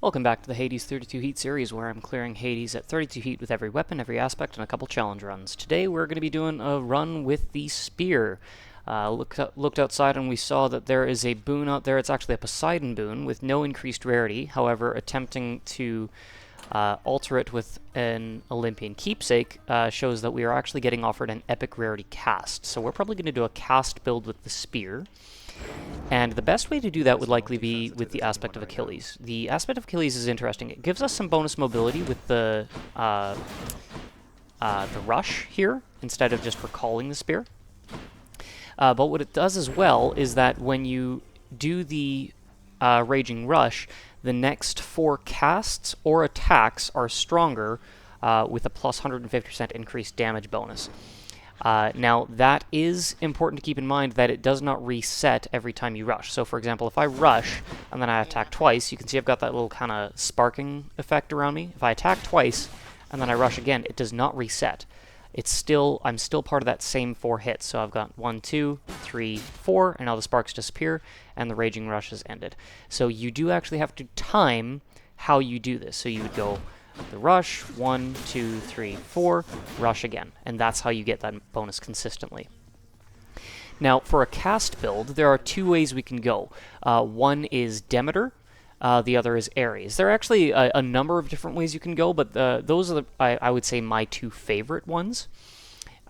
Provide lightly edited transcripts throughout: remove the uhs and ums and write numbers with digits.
Welcome back to the Hades 32 Heat series, where I'm clearing Hades at 32 heat with every weapon, every aspect, and a couple challenge runs. Today we're going to be doing a run with the spear. Looked outside and we saw that there is a boon out there. It's actually a Poseidon boon with no increased rarity. However, attempting to alter it with an Olympian keepsake shows that we are actually getting offered an epic rarity cast. So we're probably going to do a cast build with the spear. And the best way to do that would likely be with the aspect of Achilles. The aspect of Achilles is interesting. It gives us some bonus mobility with the rush here, instead of just recalling the spear. But what it does as well is that when you do the Raging Rush, the next 4 casts or attacks are stronger with a plus 150% increased damage bonus. Now, that is important to keep in mind that it does not reset every time you rush. So, for example, if I rush and then I attack twice, you can see I've got that little kind of sparking effect around me. If I attack twice and then I rush again, it does not reset. I'm still part of that same 4 hits. So I've got 1, 2, 3, 4, and now the sparks disappear, and the Raging Rush has ended. So you do actually have to time how you do this. So you would go the rush, 1, 2, 3, 4, rush again. And that's how you get that bonus consistently. Now, for a cast build, there are 2 ways we can go. One is Demeter, the other is Ares. There are actually a number of different ways you can go, but those are, I would say, my 2 favorite ones.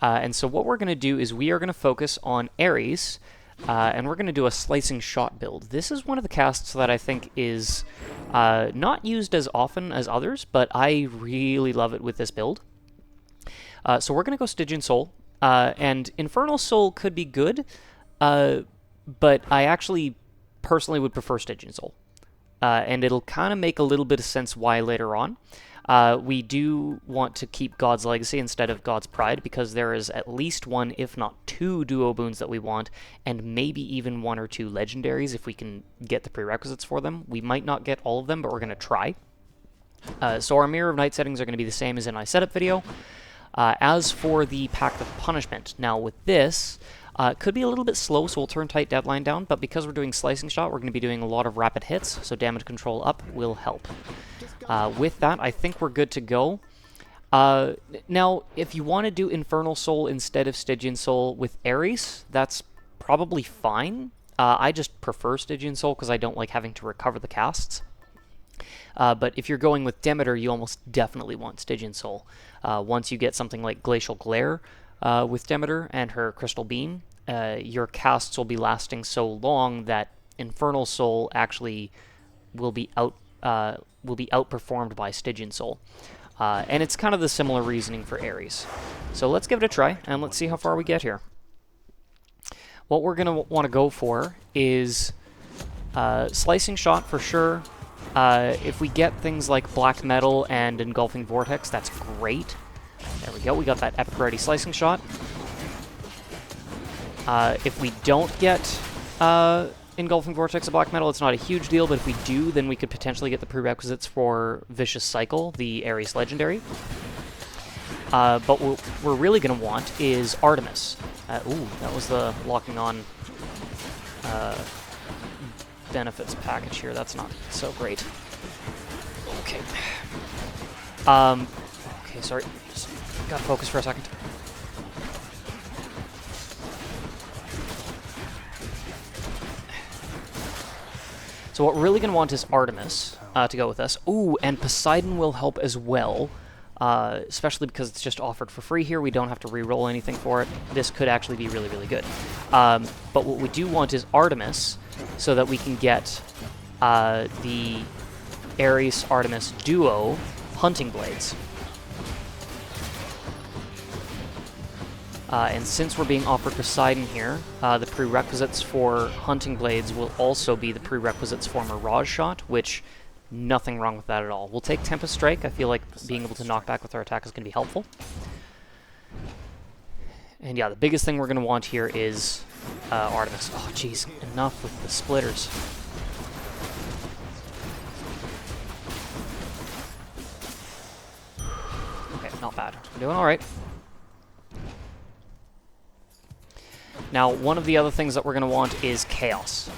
And so what we're going to do is we are going to focus on Ares, and we're going to do a slicing shot build. This is one of the casts that I think is not used as often as others, but I really love it with this build. So we're going to go Stygian Soul, and Infernal Soul could be good, but I actually personally would prefer Stygian Soul. And it'll kind of make a little bit of sense why later on. We do want to keep God's Legacy instead of God's Pride, because there is at least 1, if not 2 duo boons that we want, and maybe even 1 or 2 legendaries if we can get the prerequisites for them. We might not get all of them, but we're going to try. So our Mirror of Night settings are going to be the same as in my setup video. As for the Pact of Punishment, now with this, it could be a little bit slow, so we'll turn Tight Deadline down, but because we're doing Slicing Shot, we're going to be doing a lot of rapid hits, so damage control up will help. With that, I think we're good to go. Now, if you want to do Infernal Soul instead of Stygian Soul with Ares, that's probably fine. I just prefer Stygian Soul because I don't like having to recover the casts. But if you're going with Demeter, you almost definitely want Stygian Soul. Once you get something like Glacial Glare with Demeter and her Crystal Beam, your casts will be lasting so long that Infernal Soul actually will be outperformed by Stygian Soul. And it's kind of the similar reasoning for Ares. So let's give it a try, and let's see how far we get here. What we're going to want to go for is Slicing Shot for sure. If we get things like Black Metal and Engulfing Vortex, that's great. There we go, we got that Epic Rarity Slicing Shot. If we don't get Engulfing Vortex of Black Metal, it's not a huge deal, but if we do, then we could potentially get the prerequisites for Vicious Cycle, the Ares Legendary. But what we're really going to want is Artemis. Ooh, that was the locking on benefits package here. That's not so great. Okay. Okay, sorry. Just gotta focus for a second. So what we're really going to want is Artemis to go with us. Ooh, and Poseidon will help as well, especially because it's just offered for free here. We don't have to re-roll anything for it. This could actually be really, really good. But what we do want is Artemis, so that we can get the Ares-Artemis duo Hunting Blades. And since we're being offered Poseidon here, the prerequisites for Hunting Blades will also be the prerequisites for Mirage Shot, which, nothing wrong with that at all. We'll take Tempest Strike. I feel like being able to knock back with our attack is going to be helpful. And yeah, the biggest thing we're going to want here is Artemis. Oh, jeez, enough with the splitters. Okay, not bad. We're doing all right. Now, one of the other things that we're going to want is Chaos.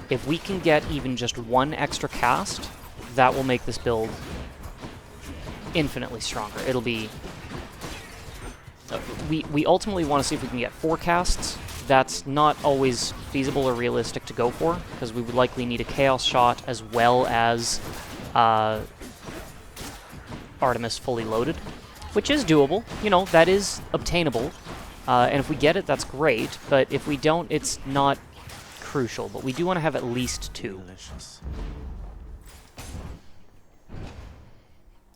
If we can get even just 1 extra cast that will make this build infinitely stronger. It'll be... we ultimately want to see if we can get 4 casts. That's not always feasible or realistic to go for, because we would likely need a Chaos Shot as well as Artemis fully loaded, which is doable. You know, that is obtainable. And if we get it, that's great, but if we don't, it's not crucial. But we do want to have at least 2. Delicious.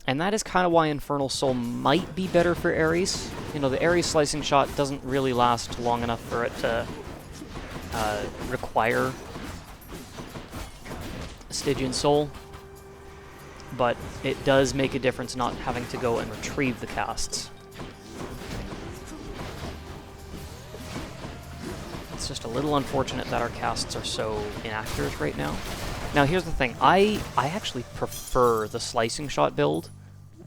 And that is kind of why Infernal Soul might be better for Ares. You know, the Ares Slicing Shot doesn't really last long enough for it to require Stygian Soul, but it does make a difference not having to go and retrieve the casts. It's just a little unfortunate that our casts are so inaccurate right now. Now here's the thing, I actually prefer the Slicing Shot build.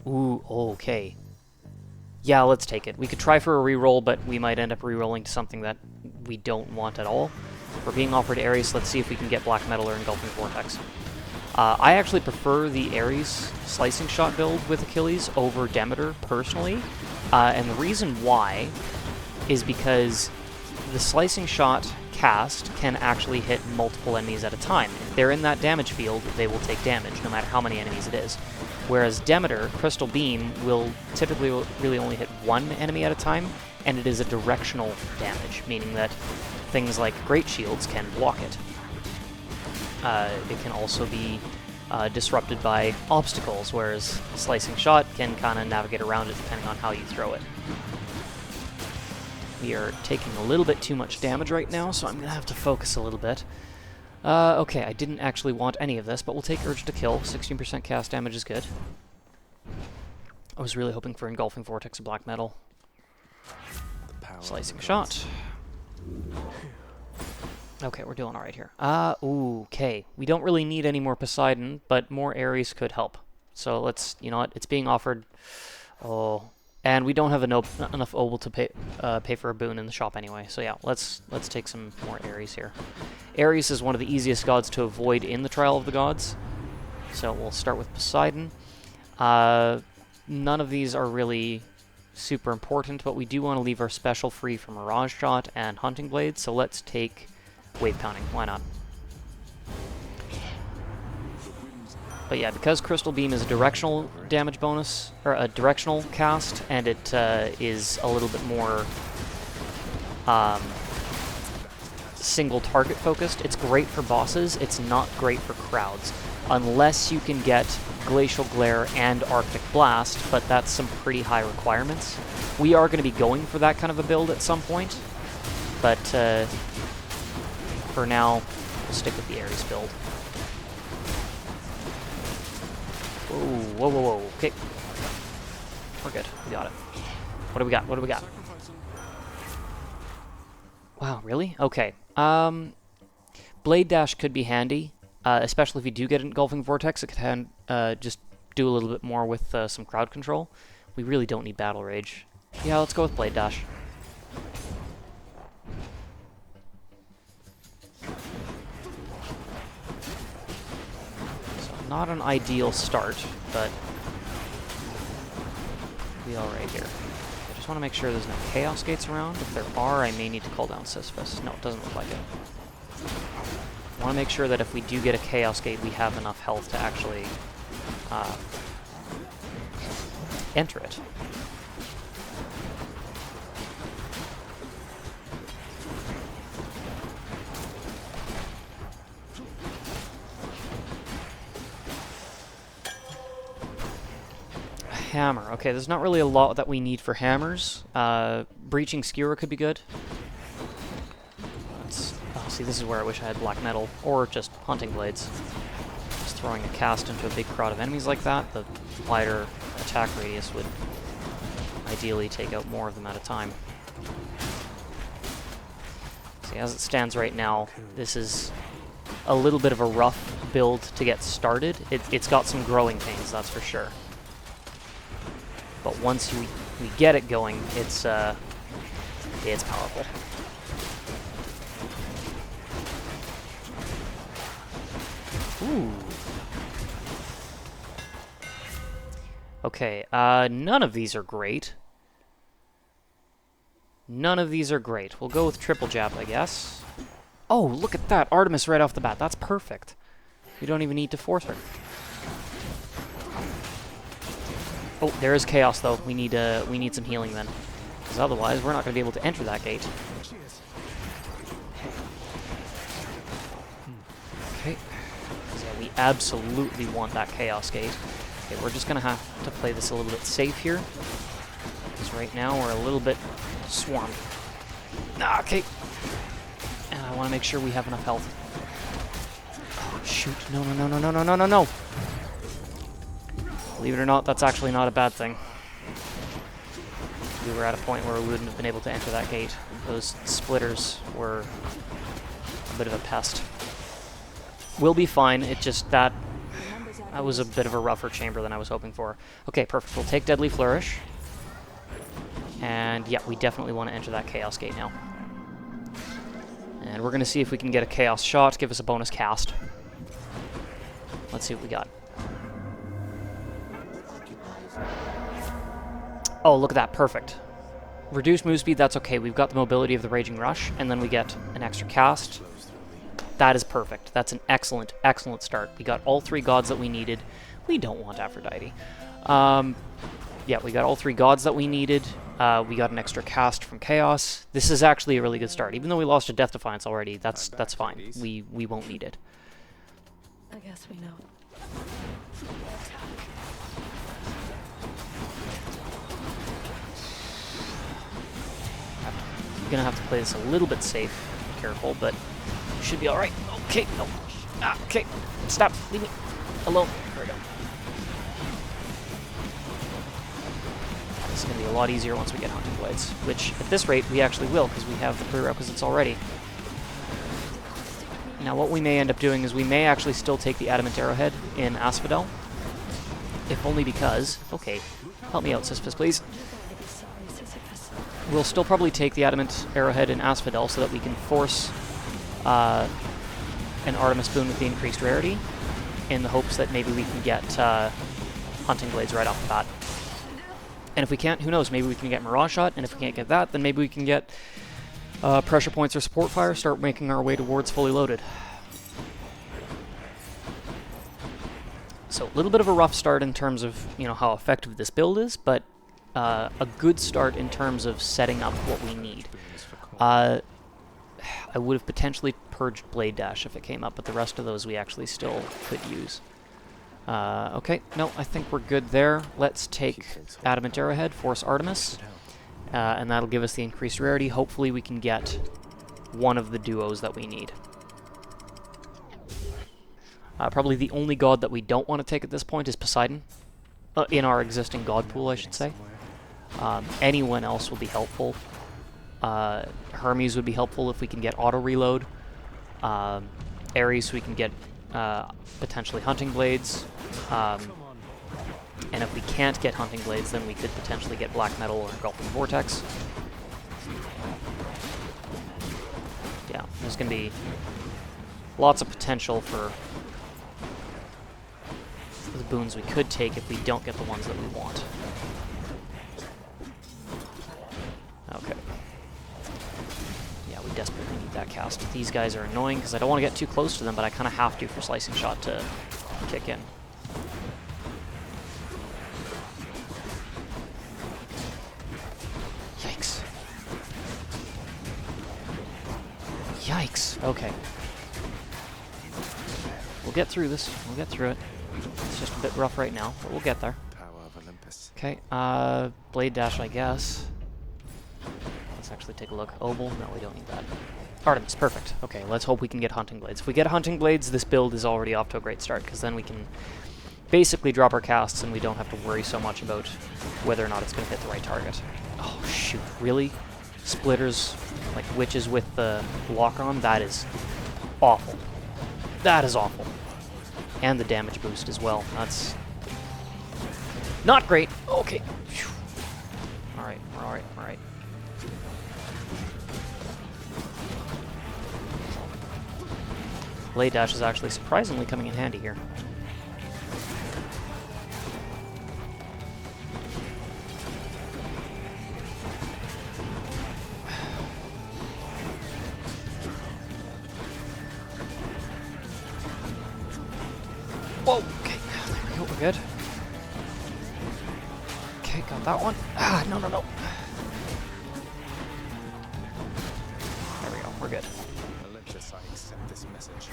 Ooh, okay. Yeah, let's take it. We could try for a reroll, but we might end up rerolling to something that we don't want at all. We're being offered Ares, let's see if we can get Black Metal or Engulfing Vortex. I actually prefer the Ares Slicing Shot build with Achilles over Demeter, personally. And the reason why is because the Slicing Shot cast can actually hit multiple enemies at a time. If they're in that damage field, they will take damage, no matter how many enemies it is. Whereas Demeter, Crystal Beam, will typically really only hit 1 enemy at a time, and it is a directional damage, meaning that things like Great Shields can block it. It can also be disrupted by obstacles, whereas Slicing Shot can kind of navigate around it depending on how you throw it. We are taking a little bit too much damage right now, so I'm going to have to focus a little bit. Okay, I didn't actually want any of this, but we'll take Urge to Kill. 16% cast damage is good. I was really hoping for Engulfing Vortex or Black Metal. Slicing Shot. Okay, we're doing alright here. Okay. We don't really need any more Poseidon, but more Ares could help. So let's, you know what, it's being offered. Oh... And we don't have enough obol to pay for a boon in the shop anyway. So yeah, let's take some more Ares here. Ares is one of the easiest gods to avoid in the Trial of the Gods. So we'll start with Poseidon. None of these are really super important, but we do want to leave our special free for Mirage Shot and Hunting Blade. So let's take Wave Pounding. Why not? But yeah, because Crystal Beam is a directional damage bonus, or a directional cast, and it is a little bit more single target focused, it's great for bosses, it's not great for crowds. Unless you can get Glacial Glare and Arctic Blast, but that's some pretty high requirements. We are going to be going for that kind of a build at some point, but for now, we'll stick with the Ares build. Ooh, whoa, whoa, whoa, okay. We're good, we got it. What do we got, what do we got? Wow, really? Okay. Blade Dash could be handy, especially if you do get Engulfing Vortex. It could just do a little bit more with some crowd control. We really don't need Battle Rage. Yeah, let's go with Blade Dash. Not an ideal start, but we'll be alright here. I just want to make sure there's no Chaos Gates around. If there are, I may need to call down Sisyphus. No, it doesn't look like it. I want to make sure that if we do get a Chaos Gate, we have enough health to actually enter it. Hammer. Okay, there's not really a lot that we need for hammers. Breaching Skewer could be good. Oh, see, this is where I wish I had Black Metal, or just Hunting Blades. Just throwing a cast into a big crowd of enemies like that, the wider attack radius would ideally take out more of them at a time. See, as it stands right now, this is a little bit of a rough build to get started. It's got some growing pains, that's for sure. But once we get it going, it's powerful. Ooh. Okay, none of these are great. None of these are great. We'll go with triple jab, I guess. Oh, look at that! Artemis right off the bat. That's perfect. We don't even need to force her. Oh, there is chaos though. We need some healing then, because otherwise we're not going to be able to enter that gate. Okay. So yeah, we absolutely want that chaos gate. Okay, we're just going to have to play this a little bit safe here, because right now we're a little bit swarmed. Okay. And I want to make sure we have enough health. Oh shoot! No! No! No! No! No! No! No! No! No! Believe it or not, that's actually not a bad thing. We were at a point where we wouldn't have been able to enter that gate. Those splitters were a bit of a pest. We'll be fine, it just that was a bit of a rougher chamber than I was hoping for. Okay, perfect. We'll take Deadly Flourish. And yeah, we definitely want to enter that Chaos Gate now. And we're going to see if we can get a Chaos Shot, give us a bonus cast. Let's see what we got. Oh, look at that. Perfect. Reduced move speed, that's okay. We've got the mobility of the Raging Rush, and then we get an extra cast. That is perfect. That's an excellent, excellent start. We got all 3 gods that we needed. We don't want Aphrodite. Yeah, we got all 3 gods that we needed. We got an extra cast from Chaos. This is actually a really good start. Even though we lost a Death Defiance already, that's fine. We won't need it. I guess we know. We're gonna have to play this a little bit safe, careful, but we should be all right. Okay, no. Okay, stop. Leave me alone. There we go. This is gonna be a lot easier once we get Hunting Blades, which at this rate we actually will, because we have the prerequisites already. Now what we may end up doing is we may actually still take the Adamant Arrowhead in Asphodel, if only because... Okay, help me out, Sisyphus, please. We'll still probably take the Adamant Arrowhead in Asphodel so that we can force an Artemis Boon with the increased rarity, in the hopes that maybe we can get Hunting Blades right off the bat. And if we can't, who knows, maybe we can get Mirage Shot, and if we can't get that, then maybe we can get Pressure Points or Support Fire, start making our way towards fully loaded. So a little bit of a rough start in terms of, you know, how effective this build is, but a good start in terms of setting up what we need. I would have potentially purged Blade Dash if it came up, but the rest of those we actually still could use. Okay, no, I think we're good there. Let's take Adamant Arrowhead, Force Artemis, and that'll give us the increased rarity. Hopefully we can get one of the duos that we need. Probably the only god that we don't want to take at this point is Poseidon. In our existing god pool, I should say. Anyone else will be helpful. Hermes would be helpful if we can get auto reload. Ares, we can get potentially Hunting Blades. And if we can't get Hunting Blades, then we could potentially get Black Metal or Engulfing Vortex. Yeah, there's going to be lots of potential for the boons we could take if we don't get the ones that we want. Okay. Yeah, we desperately need that cast. These guys are annoying because I don't want to get too close to them, but I kind of have to for Slicing Shot to kick in. Yikes. Yikes. Okay. We'll get through this. We'll get through it. It's just a bit rough right now, but we'll get there. Okay, Blade Dash, I guess. Let's actually take a look. Obel? No, we don't need that. Artemis, perfect. Okay, let's hope we can get Hunting Blades. If we get Hunting Blades, this build is already off to a great start, because then we can basically drop our casts and we don't have to worry so much about whether or not it's going to hit the right target. Oh, shoot. Really? Splitters, like witches with the lock on? That is awful. That is awful. And the damage boost as well. That's not great. Okay. Alright, alright, alright. Blade Dash is actually surprisingly coming in handy here. Whoa, okay, there we go, we're good. Okay, got that one. Ah, no, no, no. There we go, we're good. Olympus, I accept this message.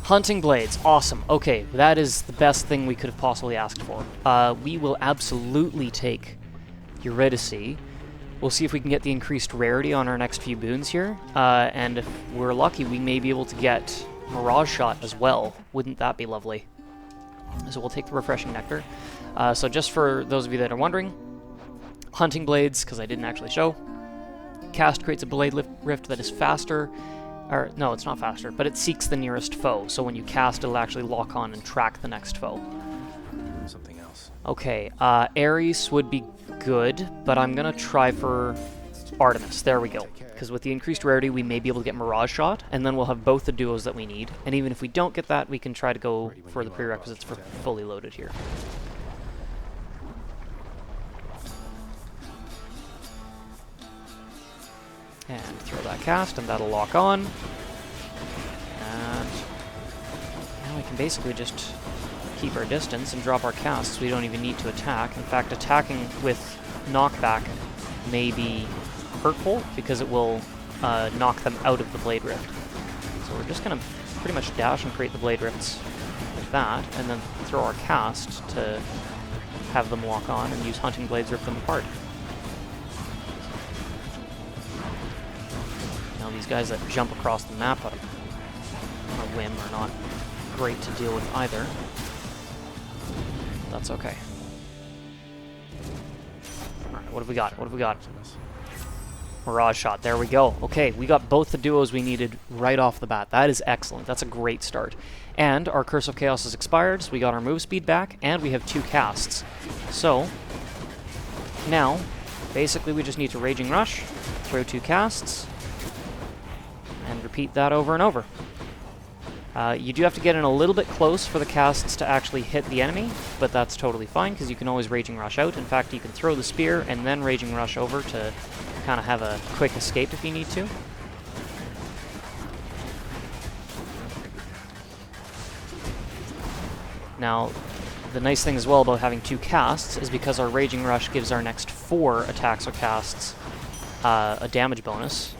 Hunting blades, awesome. Okay, that is the best thing we could have possibly asked for. We will absolutely take Eurydice. We'll see if we can get the increased rarity on our next few boons here, and if we're lucky, we may be able to get Mirage Shot as well. Wouldn't that be lovely? So we'll take the Refreshing Nectar. So just for those of you that are wondering, Hunting Blades, because I didn't actually show, cast creates a blade rift that is faster. Or, no, it's not faster, but it seeks the nearest foe. So when you cast, it'll actually lock on and track the next foe. Something else. Okay, Ares would be good, but I'm going to try for Artemis. There we go. Because with the increased rarity, we may be able to get Mirage Shot, and then we'll have both the duos that we need. And even if we don't get that, we can try to go for the prerequisites for fully loaded here. And throw that cast, and that'll lock on. And now we can basically just keep our distance and drop our casts. We don't even need to attack. In fact, attacking with knockback may be hurtful because it will knock them out of the Blade Rift. So we're just going to pretty much dash and create the Blade Rifts like that, and then throw our cast to have them lock on and use Hunting Blades, rip them apart. These guys that jump across the map on a whim are not great to deal with either. That's okay. Alright, what have we got? What have we got? Mirage Shot. There we go. Okay, we got both the duos we needed right off the bat. That is excellent. That's a great start. And our Curse of Chaos has expired, so we got our move speed back, and we have 2 casts. So, now, basically we just need to Raging Rush, throw 2 casts, and repeat that over and over. You do have to get in a little bit close for the casts to actually hit the enemy, but that's totally fine because you can always Raging Rush out. In fact, you can throw the spear and then Raging Rush over to kind of have a quick escape if you need to. Now, the nice thing as well about having 2 casts is because our Raging Rush gives our next 4 attacks or casts a damage bonus.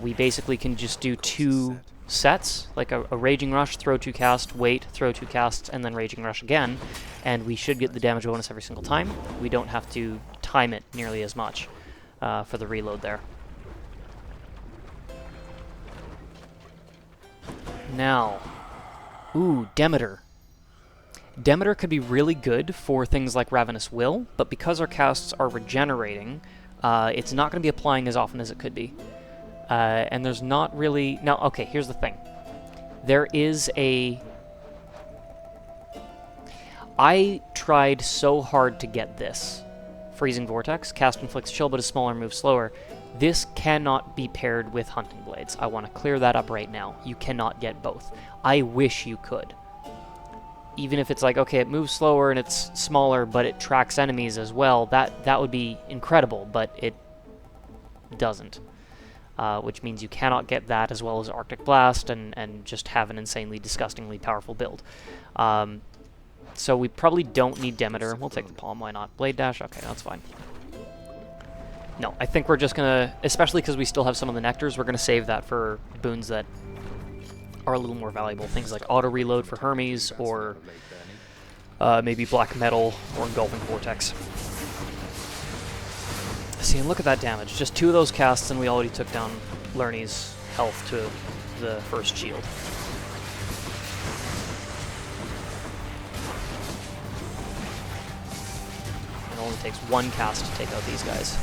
We basically can just do 2 sets, like a Raging Rush, throw 2 casts, wait, throw 2 casts, and then Raging Rush again, and we should get the damage bonus every single time. We don't have to time it nearly as much for the reload there. Now, ooh, Demeter. Demeter could be really good for things like Ravenous Will, but because our casts are regenerating, it's not going to be applying as often as it could be. And there's not really... Now, okay, here's the thing. There is a... I tried so hard to get this. Freezing Vortex, cast inflicts chill but is smaller, moves slower. This cannot be paired with Hunting Blades. I want to clear that up right now. You cannot get both. I wish you could. Even if it's like, okay, it moves slower and it's smaller, but it tracks enemies as well, that would be incredible, but it doesn't. Which means you cannot get that as well as Arctic Blast and just have an insanely, disgustingly powerful build. So we probably don't need Demeter. We'll take the Palm, why not? Blade Dash? Okay, that's fine. No, I think we're just gonna, especially because we still have some of the Nectars, we're gonna save that for boons that are a little more valuable. Things like Auto Reload for Hermes, or maybe Black Metal, or Engulfing Vortex. See, and look at that damage. Just 2 of those casts and we already took down Lernie's health to the first shield. It only takes 1 cast to take out these guys.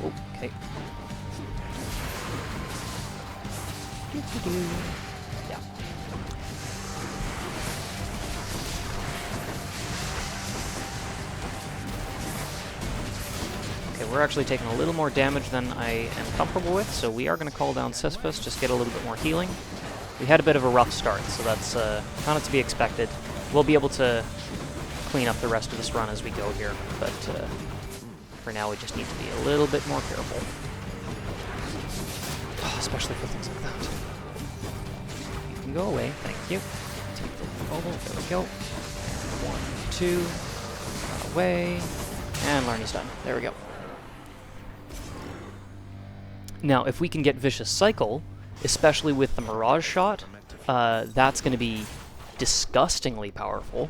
Oh, okay. Yeah. Okay, we're actually taking a little more damage than I am comfortable with, so we are going to call down Sisyphus, just get a little bit more healing. We had a bit of a rough start, so that's kind of to be expected. We'll be able to clean up the rest of this run as we go here, but for now we just need to be a little bit more careful. Oh, especially for things like that. You can go away, thank you. Obel, there we go. 1, 2, away, and Larny's done. There we go. Now, if we can get Vicious Cycle, especially with the Mirage Shot, that's going to be disgustingly powerful.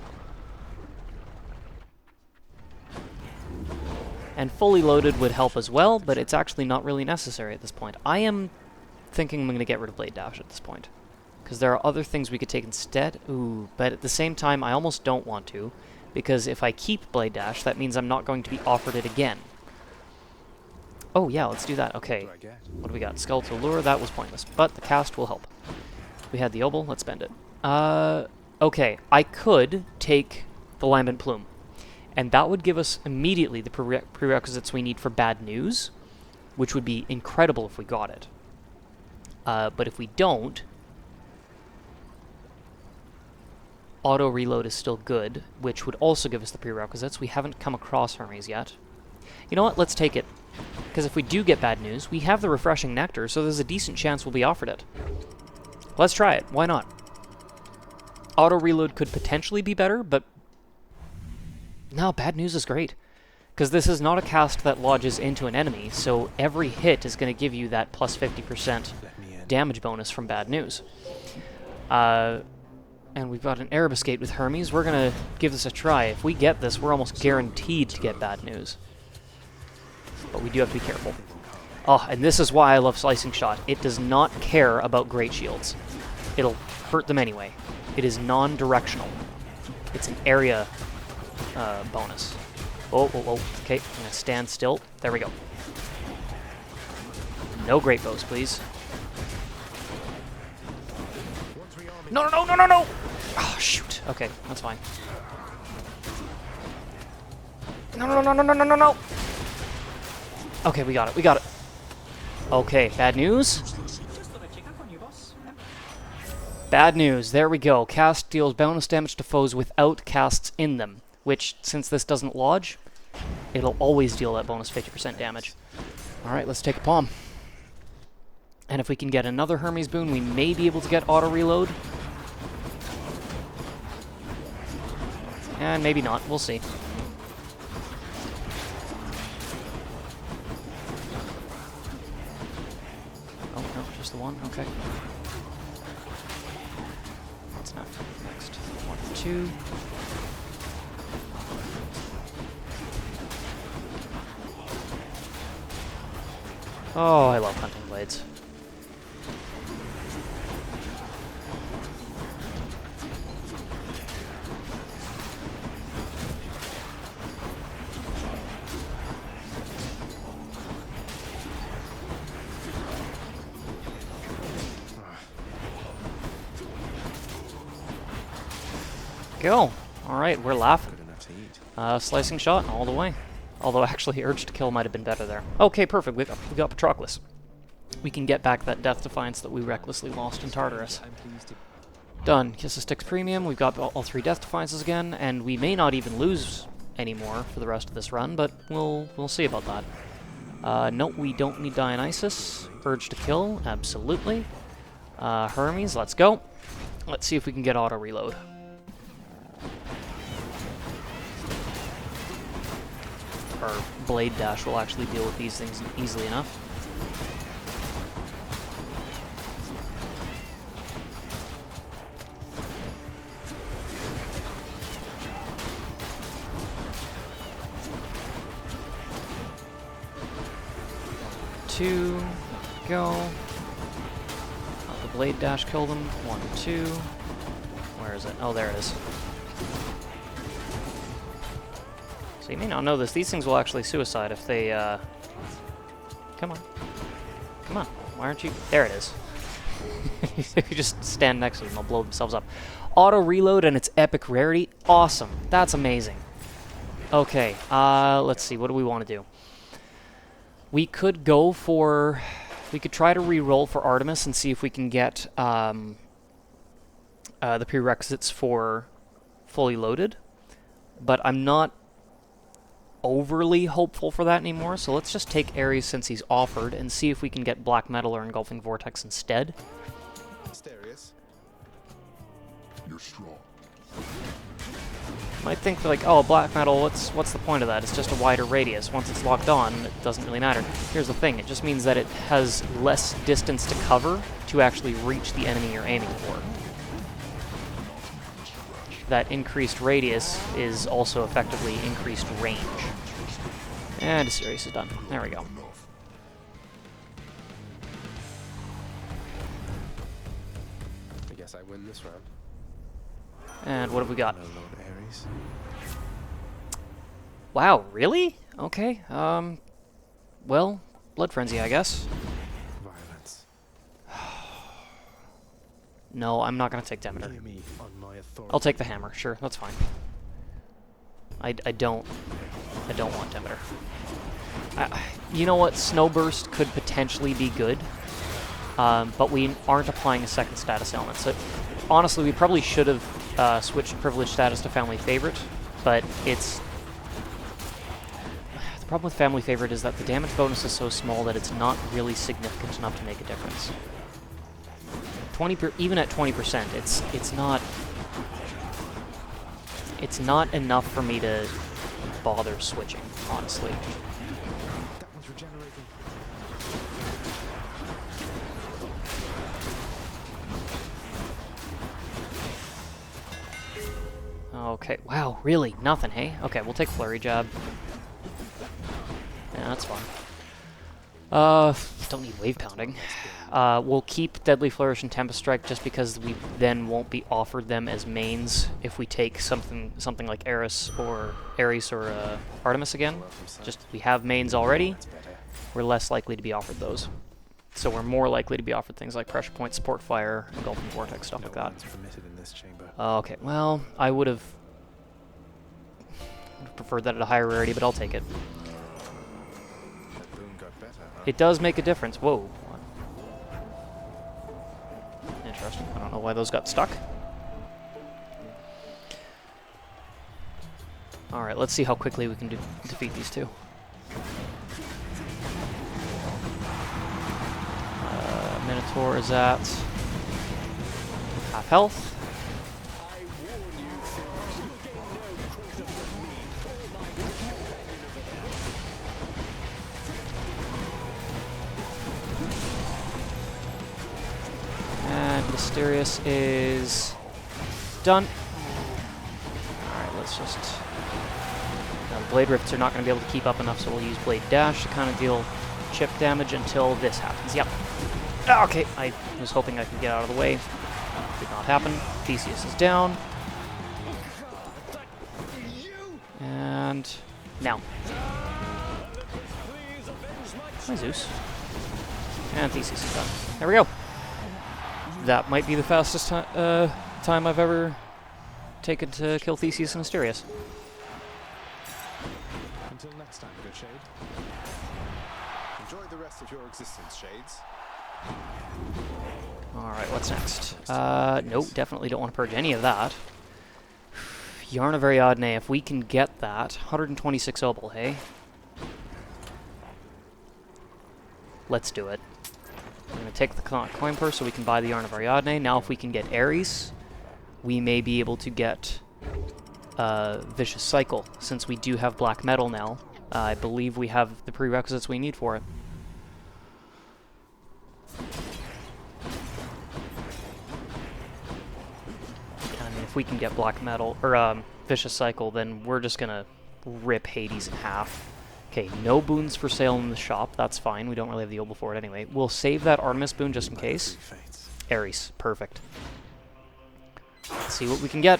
And fully loaded would help as well, but it's actually not really necessary at this point. I am thinking I'm going to get rid of Blade Dash at this point, because there are other things we could take instead. Ooh, but at the same time, I almost don't want to, because if I keep Blade Dash, that means I'm not going to be offered it again. Oh yeah, let's do that. Okay, what do we got? Skeletal Lure, that was pointless, but the cast will help. We had the Obel, let's spend it. Okay, I could take the Lambent Plume, and that would give us immediately the prerequisites we need for Bad News, which would be incredible if we got it. But if we don't, auto reload is still good, which would also give us the prerequisites. We haven't come across Hermes yet. You know what? Let's take it. Because if we do get Bad News, we have the Refreshing Nectar, so there's a decent chance we'll be offered it. Let's try it. Why not? Auto reload could potentially be better, but no, Bad News is great. Because this is not a cast that lodges into an enemy, so every hit is going to give you that plus 50% damage bonus from Bad News. And we've got an Arabescate with Hermes. We're going to give this a try. If we get this, we're almost guaranteed to get Bad News. But we do have to be careful. Oh, and this is why I love Slicing Shot. It does not care about Great Shields. It'll hurt them anyway. It is non-directional. It's an area bonus. Oh, oh, oh. Okay, I'm going to stand still. There we go. No Great Bows, please. No, no, no, no, no, no! Oh, shoot. Okay, that's fine. No, no, no, no, no, no, no, no! Okay, we got it, we got it. Okay, Bad News. Bad News, there we go. Cast deals bonus damage to foes without casts in them, which, since this doesn't lodge, it'll always deal that bonus 50% damage. Alright, let's take a palm. And if we can get another Hermes boon, we may be able to get auto reload. And maybe not, we'll see. Oh, no, just the one, okay. What's next? 1, 2. Oh, I love hunting blades. Go. Alright, we're laughing. Slicing Shot all the way. Although actually Urge to Kill might have been better there. Okay, perfect. We got Patroclus. We can get back that Death Defiance that we recklessly lost in Tartarus. Done. Kiss the Sticks Premium. We've got all 3 Death Defiances again, and we may not even lose anymore for the rest of this run, but we'll see about that. No, we don't need Dionysus. Urge to Kill, absolutely. Hermes, let's go. Let's see if we can get auto reload. Our Blade Dash will actually deal with these things easily enough. Two, go. The Blade Dash killed him. 1, 2. Where is it? Oh, there it is. So you may not know this, these things will actually suicide if they, Come on. Come on. Why aren't you... There it is. You just stand next to them, they'll blow themselves up. Auto reload and its epic rarity. Awesome. That's amazing. Okay, let's see, what do we want to do? We could go for... We could try to re-roll for Artemis and see if we can get, the prerequisites for fully loaded. But I'm not overly hopeful for that anymore, so let's just take Ares since he's offered and see if we can get Black Metal or Engulfing Vortex instead. Mysterious. You're strong. You might think like, oh, black metal, what's the point of that? It's just a wider radius. Once it's locked on, it doesn't really matter. Here's the thing, it just means that it has less distance to cover to actually reach the enemy you're aiming for. That increased radius is also effectively increased range. And the series is done. There we go. I guess I win this round. And what have we got? No Lord Ares. Wow, really? Okay, well, Blood Frenzy, I guess. Violence. No, I'm not gonna take Demeter. Hear me on my authority. I'll take the hammer, sure, that's fine. I don't want Demeter. You know what, Snowburst could potentially be good, but we aren't applying a second status element. So, honestly, we probably should have switched Privilege status to Family Favorite, but it's... The problem with Family Favorite is that the damage bonus is so small that it's not really significant enough to make a difference. Even at 20%, it's not enough for me to bother switching, honestly. That one's regenerating. Okay, wow, really? Nothing, hey? Okay, we'll take Flurry Jab. Yeah, that's fine. Don't need Wave Pounding. We'll keep Deadly Flourish and Tempest Strike just because we then won't be offered them as mains if we take something like Ares or Artemis again. Just we have mains already, we're less likely to be offered those. So we're more likely to be offered things like Pressure Point, Support Fire, Engulfing Vortex, stuff like that. Permitted in this chamber. Okay, well, I would have preferred that at a higher rarity, but I'll take it. That boon got better, huh? It does make a difference. Whoa. Interesting. I don't know why those got stuck. Alright, let's see how quickly we can defeat these two. Minotaur is at half health. And Mysterious is done. Alright, let's just... Now, the Blade Rifts are not going to be able to keep up enough, so we'll use Blade Dash to kind of deal chip damage until this happens. Yep. Okay, I was hoping I could get out of the way. Did not happen. Theseus is down. And now. Hi, Zeus. And Theseus is done. There we go. That might be the fastest time I've ever taken to kill Theseus and Asterius. Until next time, good Shade. Enjoy the rest of your existence, Shades. Alright, what's next? Nope, definitely don't want to purge any of that. Yarn of Ariadne, if we can get that. 126 obol, hey? Let's do it. We're going to take the coin purse so we can buy the Yarn of Ariadne. Now if we can get Ares, we may be able to get Vicious Cycle. Since we do have black metal now, I believe we have the prerequisites we need for it. If we can get black metal or Vicious Cycle, then we're just gonna rip Hades in half. Okay, no boons for sale in the shop. That's fine. We don't really have the obol for it anyway. We'll save that Artemis boon just in case. Ares, perfect. Let's see what we can get.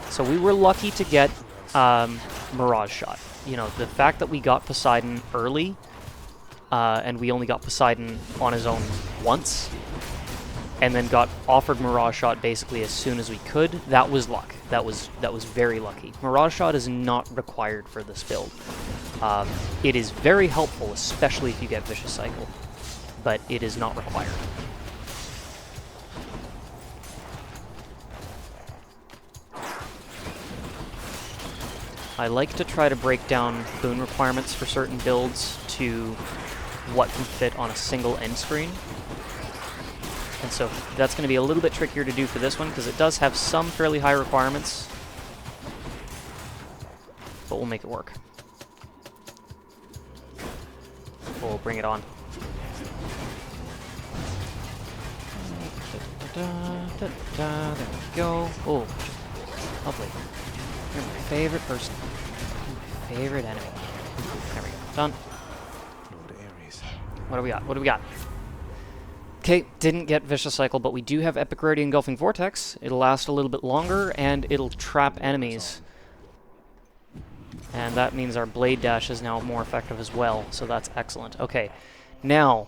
So we were lucky to get Mirage Shot. You know, the fact that we got Poseidon early. And we only got Poseidon on his own once, and then got offered Mirage Shot basically as soon as we could. That was luck. That was very lucky. Mirage Shot is not required for this build. It is very helpful, especially if you get Vicious Cycle, but it is not required. I like to try to break down boon requirements for certain builds to what can fit on a single end screen. And so that's going to be a little bit trickier to do for this one because it does have some fairly high requirements. But we'll make it work. We'll bring it on. There we go. Oh, lovely. You're my favorite person. My favorite enemy. There we go. Done. Lord Ares. What do we got? What do we got? Okay, didn't get Vicious Cycle, but we do have Epic Rarity Engulfing Vortex. It'll last a little bit longer, and it'll trap enemies. And that means our Blade Dash is now more effective as well, so that's excellent. Okay, now,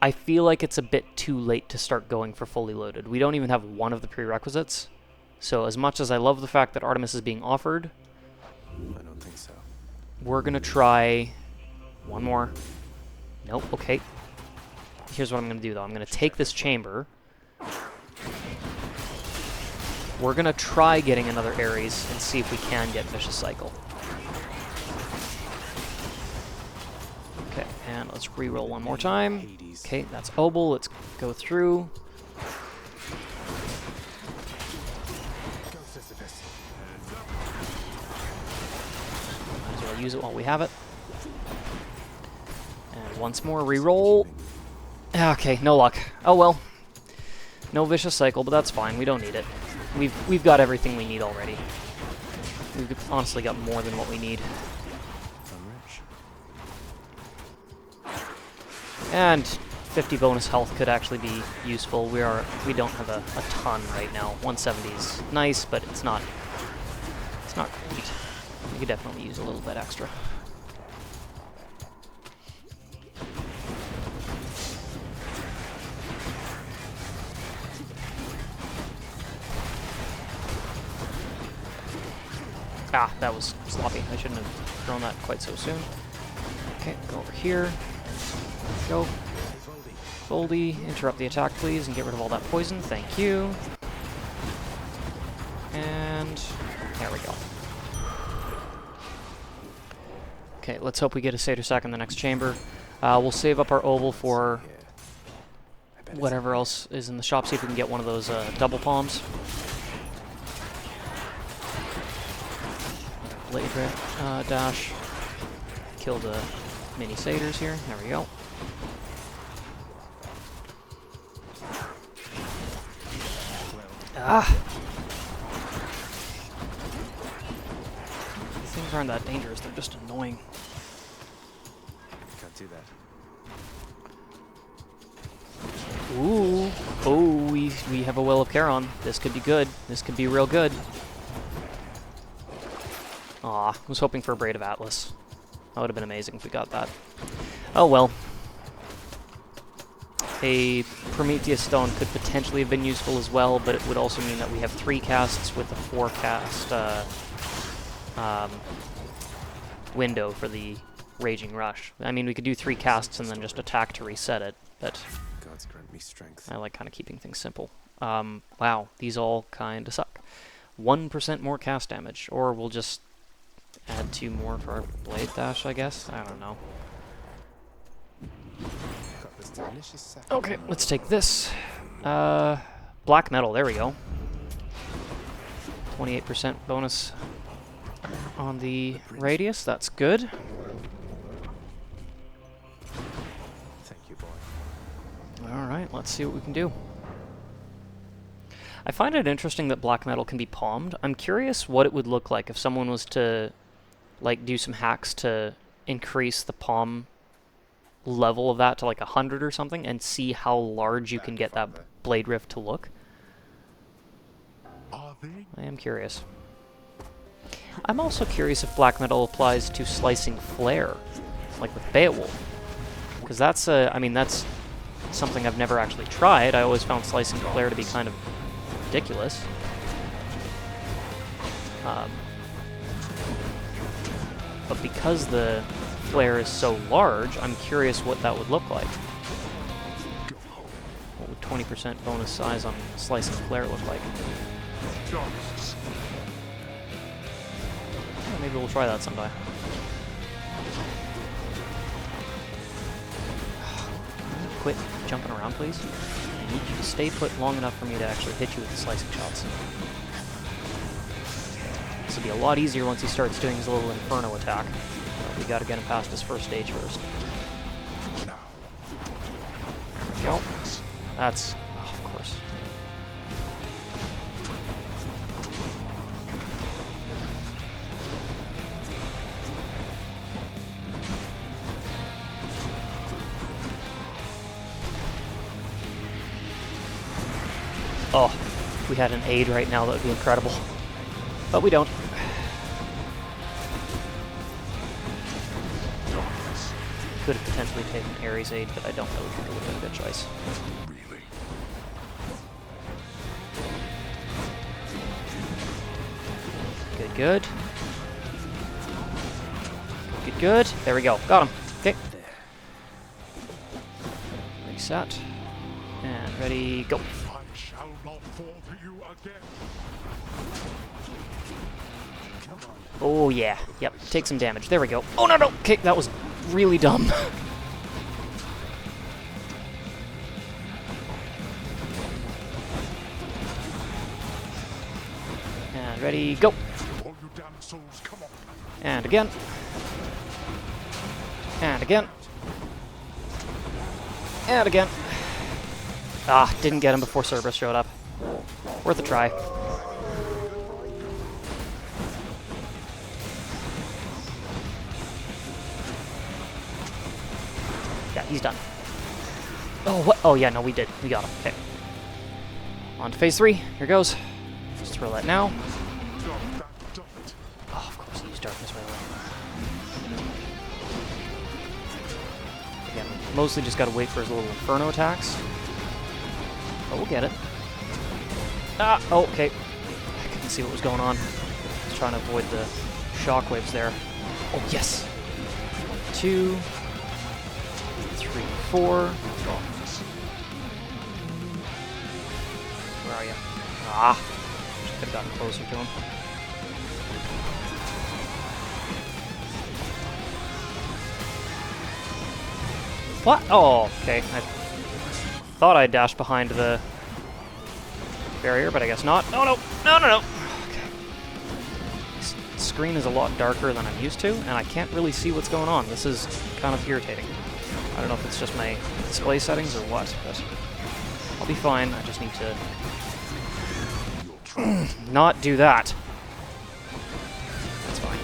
I feel like it's a bit too late to start going for fully loaded. We don't even have one of the prerequisites. So as much as I love the fact that Artemis is being offered, I don't think so. we're going to try one more. Nope, okay. Here's what I'm going to do, though. I'm going to take this chamber. We're going to try getting another Ares and see if we can get Vicious Cycle. Okay, and let's reroll one more time. Okay, that's Obel. Let's go through. Go, Sisyphus. Might as well use it while we have it. And once more, reroll. Okay, no luck. Oh well. No Vicious Cycle, but that's fine. We don't need it. We've got everything we need already. We've honestly got more than what we need. I'm rich. And 50 bonus health could actually be useful. We don't have a ton right now. 170 is nice, but it's not great. We could definitely use a little bit extra. Ah, that was sloppy. I shouldn't have thrown that quite so soon. Okay, go over here. Go. Boldy, interrupt the attack, please, and get rid of all that poison. Thank you. And there we go. Okay, let's hope we get a Satyr Sack in the next chamber. We'll save up our Oval for whatever else is in the shop. See if we can get one of those double palms. Blade dash. Kill the mini satyrs here. There we go. Ah! These things aren't that dangerous, they're just annoying. Can't do that. Ooh! Oh, we have a Will of Charon. This could be good. This could be real good. Aw, I was hoping for a Braid of Atlas. That would have been amazing if we got that. Oh well. A Prometheus Stone could potentially have been useful as well, but it would also mean that we have 3 casts with a 4 cast window for the Raging Rush. I mean, we could do 3 casts and then just attack to reset it, but Gods grant me strength. I like kind of keeping things simple. Wow, these all kind of suck. 1% more cast damage, or we'll just add 2 more for our Blade Dash, I guess? I don't know. Got this delicious sack. Okay, let's take this. Black Metal, there we go. 28% bonus on the radius, that's good. Thank you, boy. Alright, let's see what we can do. I find it interesting that Black Metal can be palmed. I'm curious what it would look like if someone was to like do some hacks to increase the palm level of that to like 100 or something and see how large you can get that blade rift to look. I am curious. I'm also curious if Black Metal applies to Slicing Flare, like with Beowulf. Because that's that's something I've never actually tried. I always found Slicing Flare to be kind of ridiculous. But because the flare is so large, I'm curious what that would look like. What would 20% bonus size on Slicing Flare look like? Well, maybe we'll try that someday. Quit jumping around, please. need you to stay put long enough for me to actually hit you with the slicing shots. This will be a lot easier once he starts doing his little inferno attack. But we gotta get him past his first stage first. There we go. That's... oh, of course. Oh, if we had an aid right now, that would be incredible. But we don't. Could have potentially taken Ares' aid, but I don't really think it would have been a good choice. Good, good. Good, good. There we go. Got him. Okay. Reset. And ready, go. I shall not fall to you again. Oh, yeah. Yep. Take some damage. There we go. Oh, no, no. Okay, that was really dumb. And ready, go. All you damn souls, come on. And again. And again. And again. Ah, didn't get him before Cerberus showed up. Worth a try. Yeah, he's done. Oh, what? Oh, yeah, no, we did. We got him. Okay. On to phase 3. Here goes. Just throw that now. Oh, of course, he used darkness right away. Again, mostly just gotta wait for his little inferno attacks. Oh, we'll get it. Ah, oh, okay. I couldn't see what was going on. I was trying to avoid the shockwaves there. Oh, yes! 2, 3, 4. Where are you? Ah! Should have gotten closer to him. What? Oh, okay. I thought I dashed behind the barrier, but I guess not. No, no! No, no, no! Okay. This screen is a lot darker than I'm used to, and I can't really see what's going on. This is kind of irritating. I don't know if it's just my display settings or what, but I'll be fine. I just need to not do that. That's fine.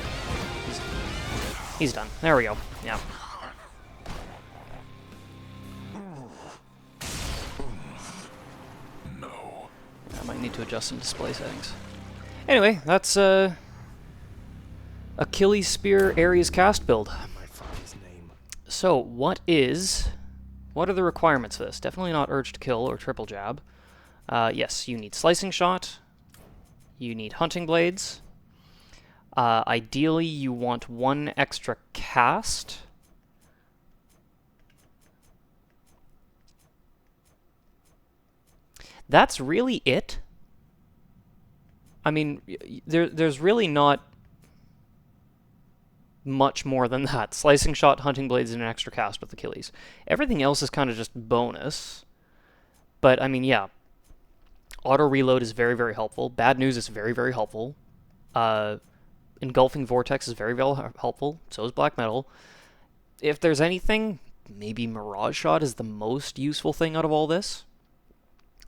He's done. There we go. Yeah. No. I might need to adjust some display settings. Anyway, that's Achilles Spear Ares Cast build. My father's name. So, what are the requirements for this? Definitely not Urge to Kill or Triple Jab. Yes, you need Slicing Shot. You need Hunting Blades. Ideally, you want 1 extra cast. That's really it. I mean, there's really not much more than that. Slicing Shot, Hunting Blades, and an extra cast with Achilles. Everything else is kind of just bonus. But, I mean, yeah. Auto Reload is very, very helpful. Bad News is very, very helpful. Engulfing Vortex is very, very helpful. So is Black Metal. If there's anything, maybe Mirage Shot is the most useful thing out of all this.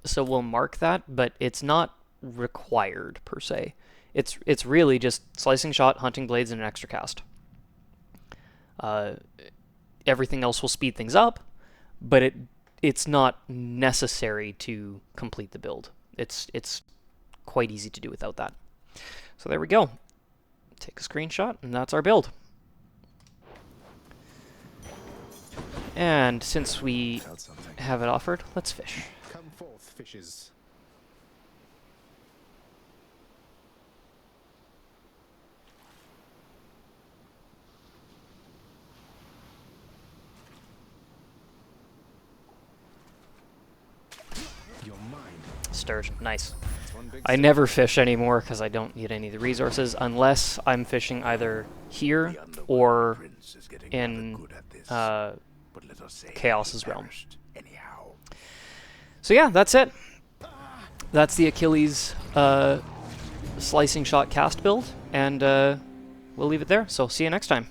So we'll mark that, but it's not required, per se. It's really just Slicing Shot, Hunting Blades, and an extra cast. Everything else will speed things up, but it's not necessary to complete the build. It's quite easy to do without that. So there we go. Take a screenshot, and that's our build. And since we Felt something. have it offered, let's fish. Come forth, fishes. Your mind. Sturgeon, nice. It's one big I never fish anymore because I don't need any of the resources unless I'm fishing either here or in Chaos's realm. So yeah, that's it. That's the Achilles slicing shot cast build, and we'll leave it there. So see you next time.